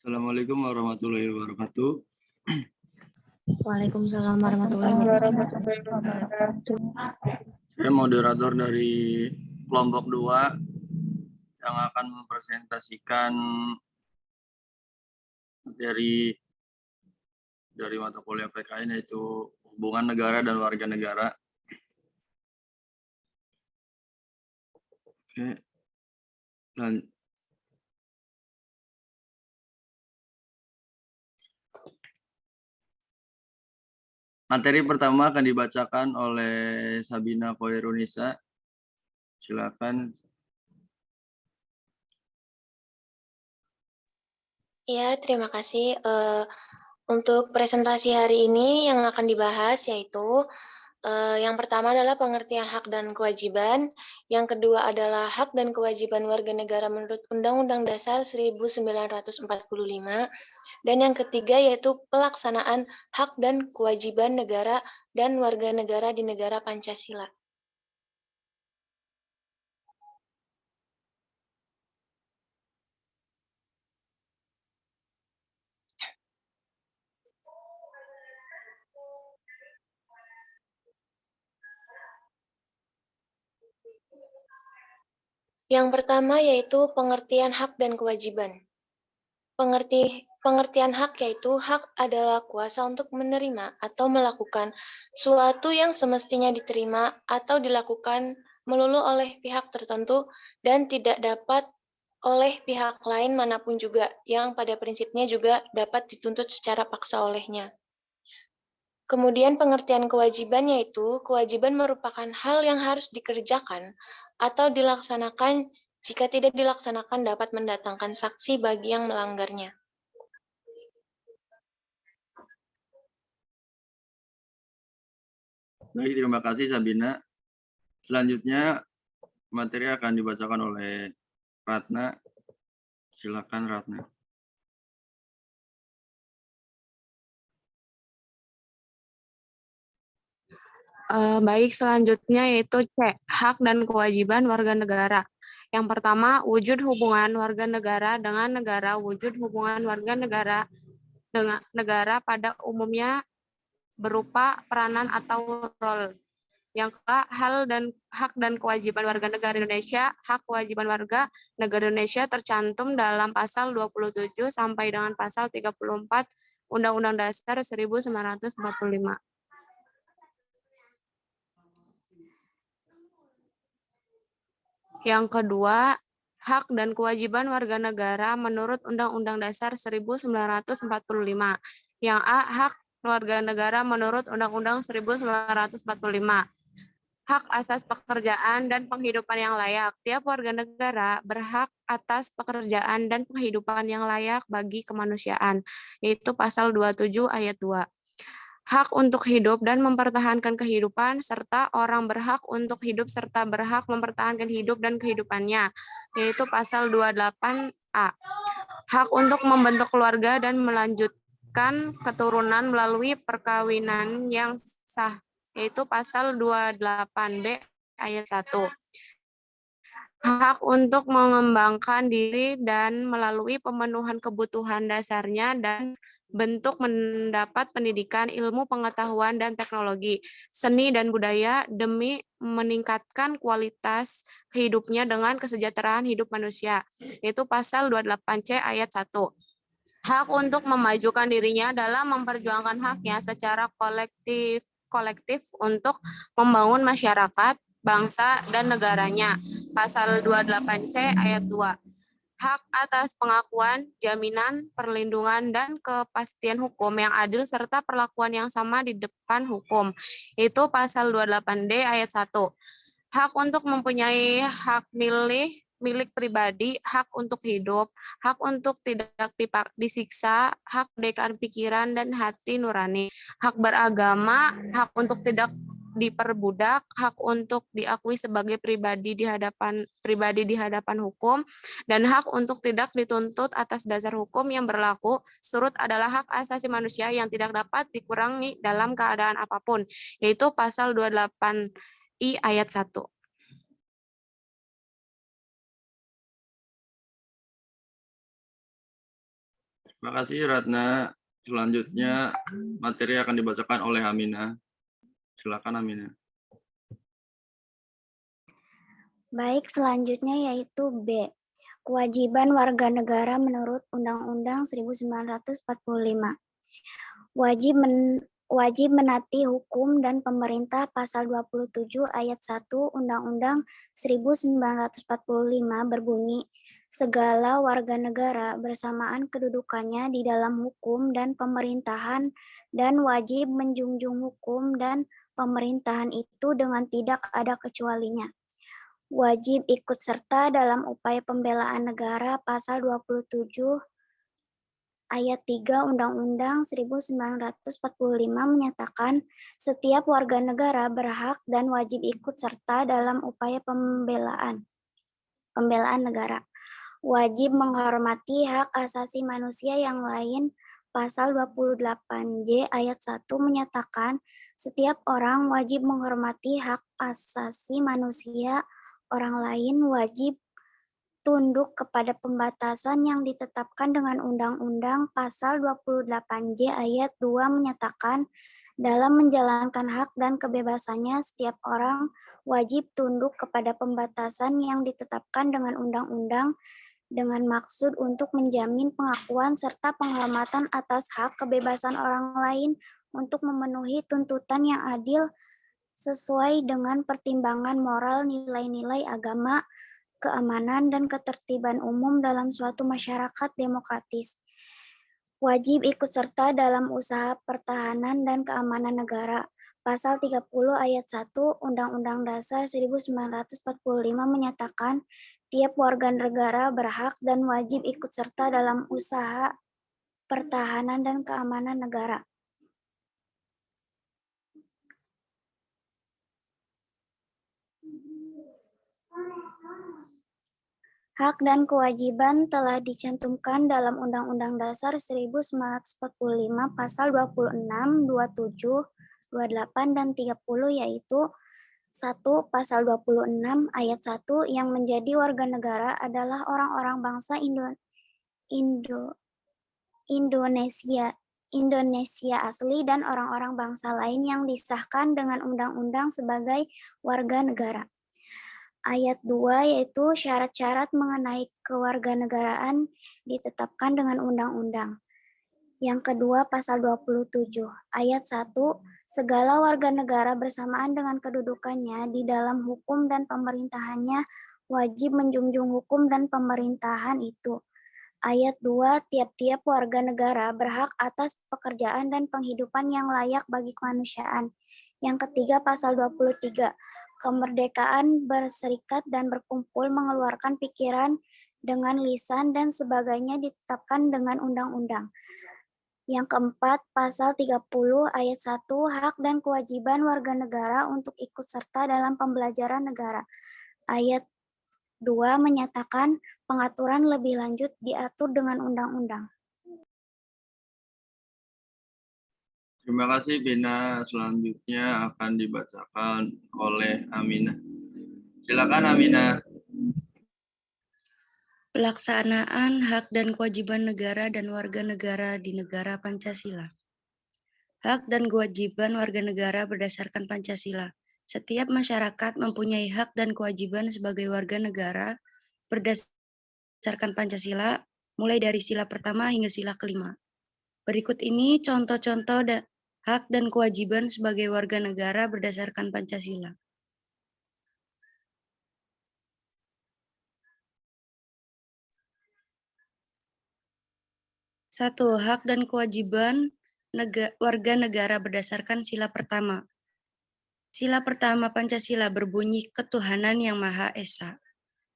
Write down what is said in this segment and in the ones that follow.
Assalamualaikum warahmatullahi wabarakatuh. Waalaikumsalam warahmatullahi wabarakatuh. Saya moderator dari kelompok 2 yang akan mempresentasikan materi dari mata kuliah PKN yaitu hubungan negara dan warga negara. Oke. Dan materi pertama akan dibacakan oleh Sabina Koirunisa. Silakan. Ya, terima kasih. Untuk presentasi hari ini yang akan dibahas yaitu yang pertama adalah pengertian hak dan kewajiban, yang kedua adalah hak dan kewajiban warga negara menurut Undang-Undang Dasar 1945, dan yang ketiga yaitu pelaksanaan hak dan kewajiban negara dan warga negara di negara Pancasila. Yang pertama yaitu pengertian hak dan kewajiban. Pengertian hak yaitu hak adalah kuasa untuk menerima atau melakukan suatu yang semestinya diterima atau dilakukan melulu oleh pihak tertentu dan tidak dapat oleh pihak lain manapun juga, yang pada prinsipnya juga dapat dituntut secara paksa olehnya. Kemudian pengertian kewajiban yaitu kewajiban merupakan hal yang harus dikerjakan atau dilaksanakan. Jika tidak dilaksanakan dapat mendatangkan saksi bagi yang melanggarnya. Baik, terima kasih Sabina. Selanjutnya materi akan dibacakan oleh Ratna. Silakan Ratna. Baik, selanjutnya yaitu C, hak dan kewajiban warga negara. Yang pertama, wujud hubungan warga negara dengan negara. Wujud hubungan warga negara dengan negara pada umumnya berupa peranan atau role. Yang kedua, hak dan kewajiban warga negara Indonesia. Hak kewajiban warga negara Indonesia tercantum dalam pasal 27 sampai dengan pasal 34 Undang-Undang Dasar 1945. Yang kedua, hak dan kewajiban warga negara menurut Undang-Undang Dasar 1945. Yang A, hak warga negara menurut Undang-Undang 1945. Hak asas pekerjaan dan penghidupan yang layak. Tiap warga negara berhak atas pekerjaan dan penghidupan yang layak bagi kemanusiaan, yaitu pasal 27 ayat 2. Hak untuk hidup dan mempertahankan kehidupan, serta orang berhak untuk hidup serta berhak mempertahankan hidup dan kehidupannya, yaitu pasal 28A. Hak untuk membentuk keluarga dan melanjutkan keturunan melalui perkawinan yang sah, yaitu pasal 28B ayat 1. Hak untuk mengembangkan diri dan melalui pemenuhan kebutuhan dasarnya dan bentuk mendapat pendidikan, ilmu pengetahuan dan teknologi, seni dan budaya demi meningkatkan kualitas hidupnya dengan kesejahteraan hidup manusia, yaitu pasal 28C ayat 1. Hak untuk memajukan dirinya dalam memperjuangkan haknya secara kolektif untuk membangun masyarakat, bangsa, dan negaranya. Pasal 28C ayat 2. Hak atas pengakuan, jaminan, perlindungan, dan kepastian hukum yang adil serta perlakuan yang sama di depan hukum. Itu pasal 28D ayat 1. Hak untuk mempunyai hak milik pribadi, hak untuk hidup, hak untuk tidak disiksa, hak kemerdekaan pikiran dan hati nurani, hak beragama, hak untuk tidak diperbudak, hak untuk diakui sebagai pribadi di hadapan hukum, dan hak untuk tidak dituntut atas dasar hukum yang berlaku surut adalah hak asasi manusia yang tidak dapat dikurangi dalam keadaan apapun, yaitu pasal 28I ayat 1. Terima kasih Ratna. Selanjutnya materi akan dibacakan oleh Aminah. Silakan Aminah. Baik, selanjutnya yaitu B. Kewajiban warga negara menurut Undang-Undang 1945. Wajib menaati hukum dan pemerintah pasal 27 ayat 1 Undang-Undang 1945 berbunyi, segala warga negara bersamaan kedudukannya di dalam hukum dan pemerintahan dan wajib menjunjung hukum dan pemerintahan itu dengan tidak ada kecualinya. Wajib ikut serta dalam upaya pembelaan negara pasal 27 ayat 3 Undang-Undang 1945 menyatakan setiap warga negara berhak dan wajib ikut serta dalam upaya pembelaan negara. Wajib menghormati hak asasi manusia yang lain. Pasal 28J ayat 1 menyatakan setiap orang wajib menghormati hak asasi manusia orang lain, wajib tunduk kepada pembatasan yang ditetapkan dengan Undang-Undang Pasal 28J ayat 2 menyatakan dalam menjalankan hak dan kebebasannya setiap orang wajib tunduk kepada pembatasan yang ditetapkan dengan undang-undang dengan maksud untuk menjamin pengakuan serta penghormatan atas hak kebebasan orang lain untuk memenuhi tuntutan yang adil sesuai dengan pertimbangan moral, nilai-nilai agama, keamanan, dan ketertiban umum dalam suatu masyarakat demokratis. Wajib ikut serta dalam usaha pertahanan dan keamanan negara. Pasal 30 ayat 1 Undang-Undang Dasar 1945 menyatakan tiap warga negara berhak dan wajib ikut serta dalam usaha pertahanan dan keamanan negara. Hak dan kewajiban telah dicantumkan dalam Undang-Undang Dasar 1945 Pasal 26, 27, 28, dan 30 yaitu 1. Pasal 26 ayat 1 yang menjadi warga negara adalah orang-orang bangsa Indonesia asli dan orang-orang bangsa lain yang disahkan dengan undang-undang sebagai warga negara. Ayat 2 yaitu syarat-syarat mengenai kewarganegaraan ditetapkan dengan undang-undang. Yang kedua pasal 27 ayat 1 segala warga negara bersamaan dengan kedudukannya di dalam hukum dan pemerintahannya wajib menjunjung hukum dan pemerintahan itu. Ayat 2 tiap-tiap warga negara berhak atas pekerjaan dan penghidupan yang layak bagi kemanusiaan. Yang ketiga pasal 23 kemerdekaan berserikat dan berkumpul, mengeluarkan pikiran dengan lisan dan sebagainya ditetapkan dengan undang-undang. Yang keempat, pasal 30 ayat 1 hak dan kewajiban warga negara untuk ikut serta dalam pembelajaran negara. Ayat 2 menyatakan pengaturan lebih lanjut diatur dengan undang-undang. Terima kasih Bina. Selanjutnya akan dibacakan oleh Aminah. Silakan Aminah. Pelaksanaan hak dan kewajiban negara dan warga negara di negara Pancasila. Hak dan kewajiban warga negara berdasarkan Pancasila. Setiap masyarakat mempunyai hak dan kewajiban sebagai warga negara berdasarkan Pancasila, mulai dari sila pertama hingga sila kelima. Berikut ini contoh-contoh hak dan kewajiban sebagai warga negara berdasarkan Pancasila. Satu, hak dan kewajiban warga negara berdasarkan sila pertama. Sila pertama Pancasila berbunyi ketuhanan yang Maha Esa.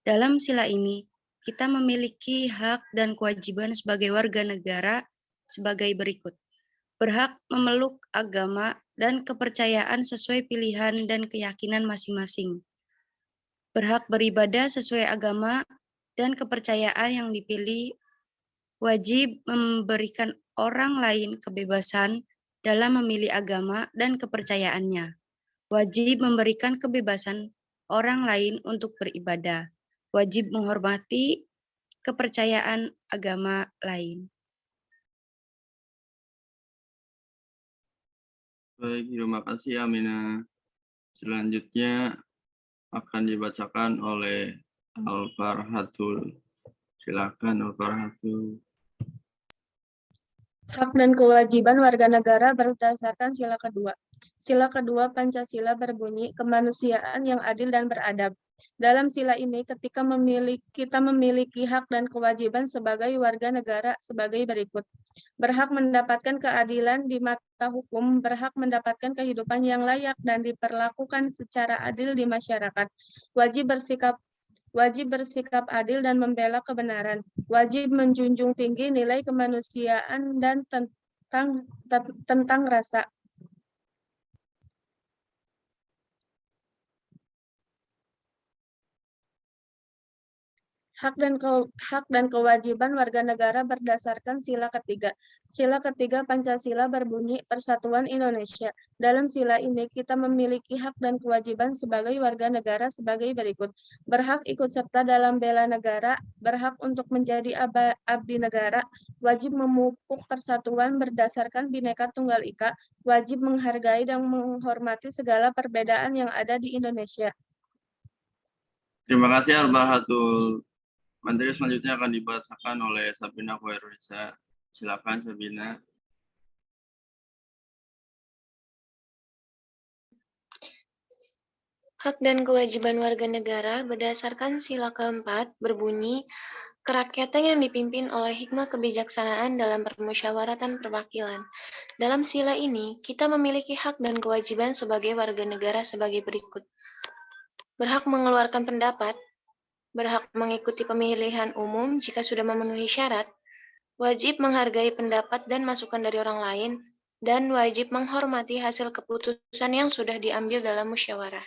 Dalam sila ini, kita memiliki hak dan kewajiban sebagai warga negara sebagai berikut. Berhak memeluk agama dan kepercayaan sesuai pilihan dan keyakinan masing-masing. Berhak beribadah sesuai agama dan kepercayaan yang dipilih. Wajib memberikan orang lain kebebasan dalam memilih agama dan kepercayaannya. Wajib memberikan kebebasan orang lain untuk beribadah. Wajib menghormati kepercayaan agama lain. Baik, terima kasih Amina. Selanjutnya akan dibacakan oleh Al-Farhatul. Silakan Al-Farhatul. Hak dan kewajiban warga negara berdasarkan sila kedua. Sila kedua Pancasila berbunyi kemanusiaan yang adil dan beradab. Dalam sila ini kita memiliki hak dan kewajiban sebagai warga negara sebagai berikut. Berhak mendapatkan keadilan di mata hukum, berhak mendapatkan kehidupan yang layak dan diperlakukan secara adil di masyarakat. Wajib bersikap adil dan membela kebenaran. Wajib menjunjung tinggi nilai kemanusiaan dan tentang rasa. Hak dan kewajiban warga negara berdasarkan sila ketiga. Sila ketiga Pancasila berbunyi Persatuan Indonesia. Dalam sila ini kita memiliki hak dan kewajiban sebagai warga negara sebagai berikut. Berhak ikut serta dalam bela negara, berhak untuk menjadi abdi negara, wajib memupuk persatuan berdasarkan Bhinneka Tunggal Ika, wajib menghargai dan menghormati segala perbedaan yang ada di Indonesia. Terima kasih Al-Farhatul. Materi selanjutnya akan dibacakan oleh Sabina Khairunnisa. Silakan Sabina. Hak dan kewajiban warga negara berdasarkan sila keempat berbunyi kerakyatan yang dipimpin oleh hikmah kebijaksanaan dalam permusyawaratan perwakilan. Dalam sila ini, kita memiliki hak dan kewajiban sebagai warga negara sebagai berikut. Berhak mengeluarkan pendapat, berhak mengikuti pemilihan umum jika sudah memenuhi syarat, wajib menghargai pendapat dan masukan dari orang lain, dan wajib menghormati hasil keputusan yang sudah diambil dalam musyawarah.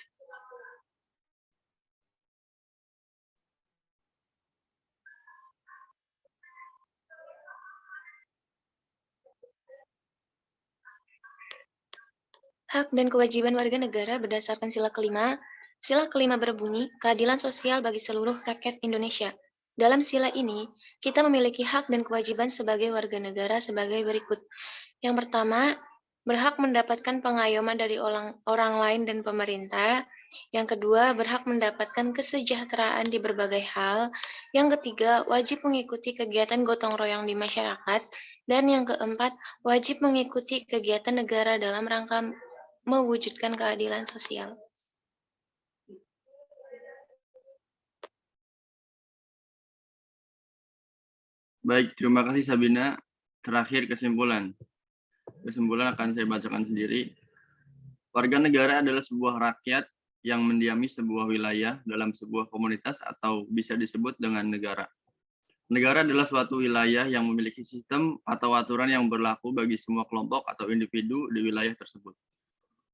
Hak dan kewajiban warga negara berdasarkan sila kelima. Sila kelima berbunyi keadilan sosial bagi seluruh rakyat Indonesia. Dalam sila ini, kita memiliki hak dan kewajiban sebagai warga negara sebagai berikut. Yang pertama, berhak mendapatkan pengayoman dari orang lain dan pemerintah. Yang kedua, berhak mendapatkan kesejahteraan di berbagai hal. Yang ketiga, wajib mengikuti kegiatan gotong royong di masyarakat. Dan yang keempat, wajib mengikuti kegiatan negara dalam rangka mewujudkan keadilan sosial. Baik, terima kasih Sabina. Terakhir kesimpulan. Kesimpulan akan saya bacakan sendiri. Warga negara adalah sebuah rakyat yang mendiami sebuah wilayah dalam sebuah komunitas atau bisa disebut dengan negara. Negara adalah suatu wilayah yang memiliki sistem atau aturan yang berlaku bagi semua kelompok atau individu di wilayah tersebut.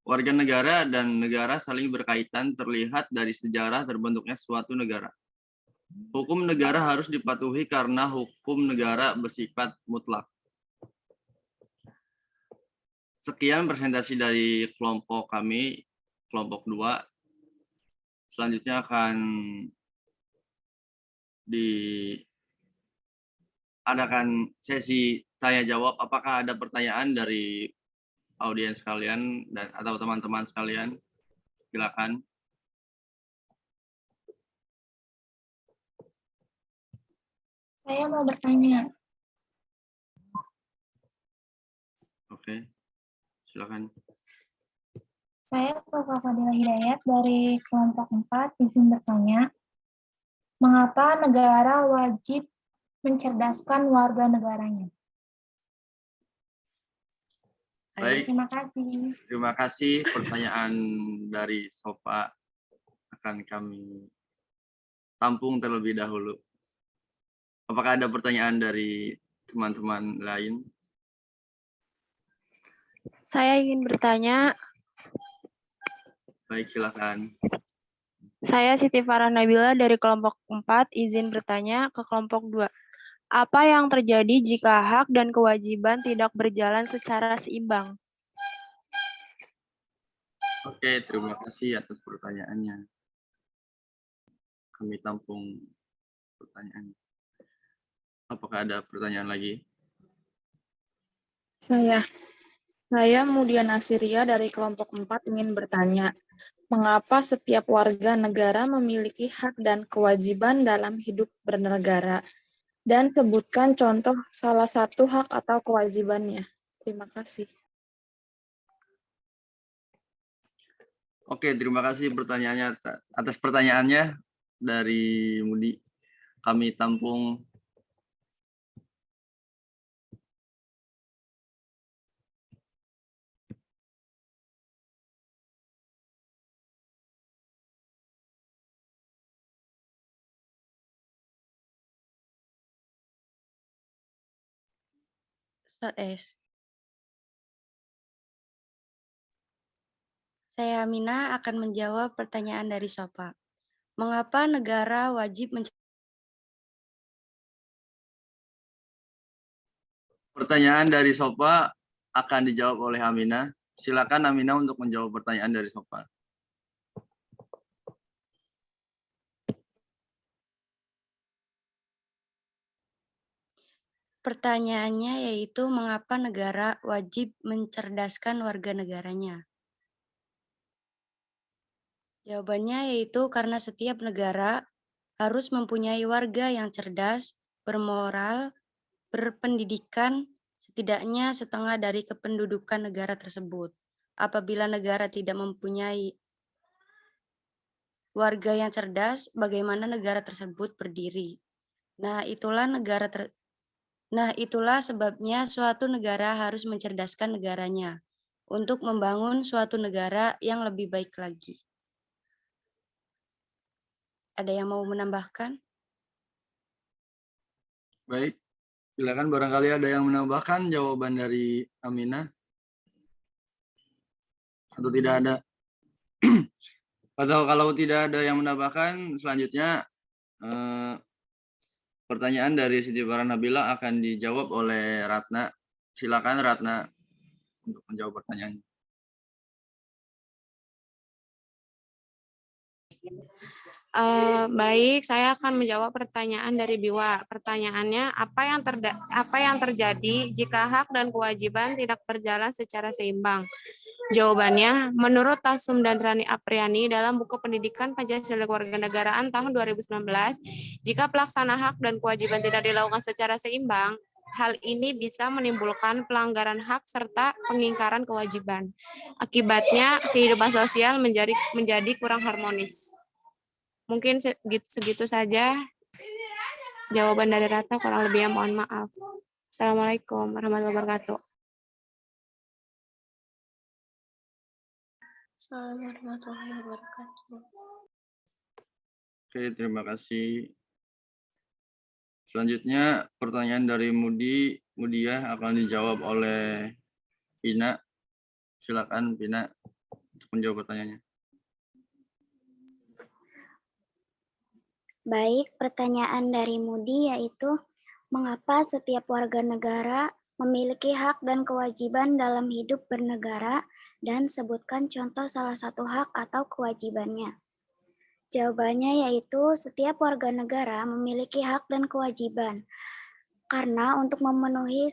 Warga negara dan negara saling berkaitan terlihat dari sejarah terbentuknya suatu negara. Hukum negara harus dipatuhi karena hukum negara bersifat mutlak. Sekian presentasi dari kelompok kami, kelompok 2. Selanjutnya akan diadakan sesi tanya jawab. Apakah ada pertanyaan dari audiens sekalian dan atau teman-teman sekalian? Silakan. Saya mau bertanya. Oke, silakan. Saya Sofa Fadila Hidayat dari kelompok 4 izin bertanya. Mengapa negara wajib mencerdaskan warga negaranya? Baik, Terima kasih. terima kasih. Pertanyaan dari Sofa akan kami tampung terlebih dahulu. Apakah ada pertanyaan dari teman-teman lain? Saya ingin bertanya. Baik, silakan. Saya Siti Farah Nabila dari kelompok 4 izin bertanya ke kelompok 2. Apa yang terjadi jika hak dan kewajiban tidak berjalan secara seimbang? Oke, terima kasih atas pertanyaannya. Kami tampung pertanyaan. Apakah ada pertanyaan lagi? Saya. Saya Mudia Nasiria dari kelompok 4 ingin bertanya, mengapa setiap warga negara memiliki hak dan kewajiban dalam hidup bernegara? Dan sebutkan contoh salah satu hak atau kewajibannya. Terima kasih. Oke, terima kasih pertanyaannya atas pertanyaannya dari Mudi. Kami tampung. Saya Amina akan menjawab pertanyaan dari Sopa. Mengapa negara wajib Pertanyaan dari Sopa akan dijawab oleh Amina. Silakan Amina untuk menjawab pertanyaan dari Sopa. Pertanyaannya yaitu mengapa negara wajib mencerdaskan warga negaranya? Jawabannya yaitu karena setiap negara harus mempunyai warga yang cerdas, bermoral, berpendidikan, setidaknya setengah dari kependudukan negara tersebut. Apabila negara tidak mempunyai warga yang cerdas, bagaimana negara tersebut berdiri? Nah, itulah sebabnya suatu negara harus mencerdaskan negaranya untuk membangun suatu negara yang lebih baik lagi. Ada yang mau menambahkan? Baik, silakan barangkali ada yang menambahkan jawaban dari Amina. Atau tidak ada? Atau kalau tidak ada yang menambahkan, selanjutnya pertanyaan dari Siti Farah-Nabila akan dijawab oleh Ratna. Silakan Ratna untuk menjawab pertanyaannya. Baik, saya akan menjawab pertanyaan dari Biwa. Pertanyaannya, apa yang terjadi jika hak dan kewajiban tidak berjalan secara seimbang? Jawabannya, menurut Tasum dan Rani Apriani dalam buku Pendidikan Pancasila Kewarganegaraan tahun 2019, jika pelaksana hak dan kewajiban tidak dilakukan secara seimbang, hal ini bisa menimbulkan pelanggaran hak serta pengingkaran kewajiban. Akibatnya, kehidupan sosial menjadi kurang harmonis. Mungkin segitu saja jawaban dari Ratna, kurang lebihnya mohon maaf. Assalamualaikum warahmatullahi wabarakatuh. Assalamualaikum warahmatullahi wabarakatuh. Oke, terima kasih. Selanjutnya pertanyaan dari Mudia akan dijawab oleh Pina. Silakan Pina untuk menjawab pertanyaannya. Baik, pertanyaan dari Mudi yaitu, mengapa setiap warga negara memiliki hak dan kewajiban dalam hidup bernegara, dan sebutkan contoh salah satu hak atau kewajibannya. Jawabannya yaitu setiap warga negara memiliki hak dan kewajiban. Karena untuk memenuhi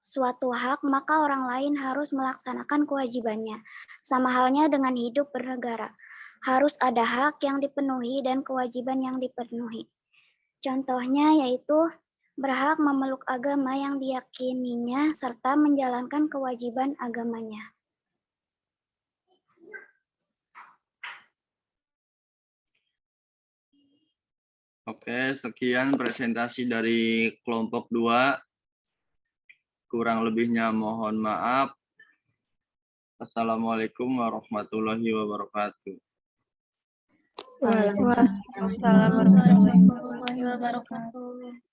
suatu hak, maka orang lain harus melaksanakan kewajibannya. Sama halnya dengan hidup bernegara. Harus ada hak yang dipenuhi dan kewajiban yang dipenuhi. Contohnya yaitu berhak memeluk agama yang diyakininya serta menjalankan kewajiban agamanya. Oke, sekian presentasi dari kelompok 2. Kurang lebihnya mohon maaf. Assalamualaikum warahmatullahi wabarakatuh. Waalaikumsalam warahmatullahi wabarakatuh.